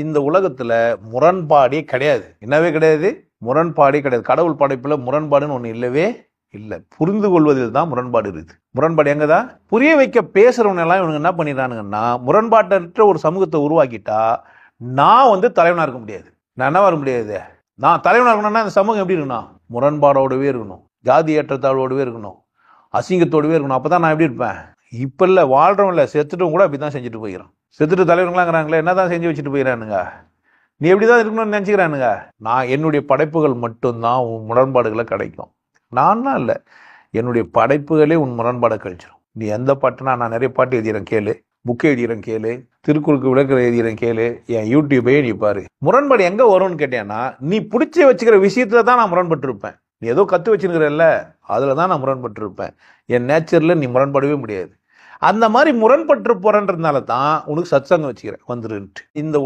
இந்த உலகத்துல முரண்பாடே கிடையாது. என்னவே கிடையாது, முரண்பாடே கிடையாது. கடவுள் படைப்புல முரண்பாடுன்னு ஒண்ணு இல்லவே இல்லை. புரிந்து கொள்வதில் தான் முரண்பாடு இருக்குது. முரண்பாடு எங்கதான் புரிய வைக்க பேசுறவங்க எல்லாம் இவனுங்க என்ன பண்ணிடுறானுங்கன்னா, முரண்பாட்டற்ற ஒரு சமூகத்தை உருவாக்கிட்டா நான் தலைவனா இருக்க முடியாது. நான் என்னவா இருக்க முடியாது? நான் தலைவனா இருக்கணும்னா அந்த சமூகம் எப்படி இருக்கணும்? முரண்பாடோடவே இருக்கணும், ஜாதி ஏற்றத்தாழ்வோடவே இருக்கணும், அசிங்கத்தோடவே இருக்கணும். அப்பதான் நான் எப்படி இருப்பேன்? இப்ப இல்ல, வாழ்றோம் இல்ல, செத்துட்டும் கூட அப்படிதான் செஞ்சுட்டு போயிடும். செத்துட்டு தலைவர்களாங்கிறாங்களே, என்னதான் செஞ்சு வச்சுட்டு போயிடறானுங்க. நீ எப்படிதான் இருக்கணும்னு நினைச்சுக்கிறானுங்க. நான் என்னுடைய படைப்புகள் மட்டும்தான் உன் முரண்பாடுகளை கிடைக்கும். நான்லாம் இல்லை, என்னுடைய படைப்புகளே உன் முரண்பாடை கழிச்சிடும். நீ எந்த பாட்டுனா, நான் நிறைய பாட்டு எழுதிறேன் கேளு, புக்கு எழுதிறேன் கேளு, திருக்குறளுக்கு விளக்கரை எழுதிறேன் கேளு, என் யூடியூபே நீ பாரு. முரண்பாடு எங்க வரும்னு கேட்டேன்னா, நீ பிடிச்சி வச்சுக்கிற விஷயத்துல தான் நான் முரண்பட்டு இருப்பேன். நீ ஏதோ கத்து வச்சுருக்கிறல்ல, அதுல தான் நான் முரண்பட்டு இருப்பேன். என் நேச்சர்ல நீ முரண்படவே முடியாது. அந்த மாதிரி முரண்பட்டு போறன்றதுனால தான் உனக்கு சத்சங்கம் வச்சுக்கிறேன் வந்துருன்ட்டு. இந்த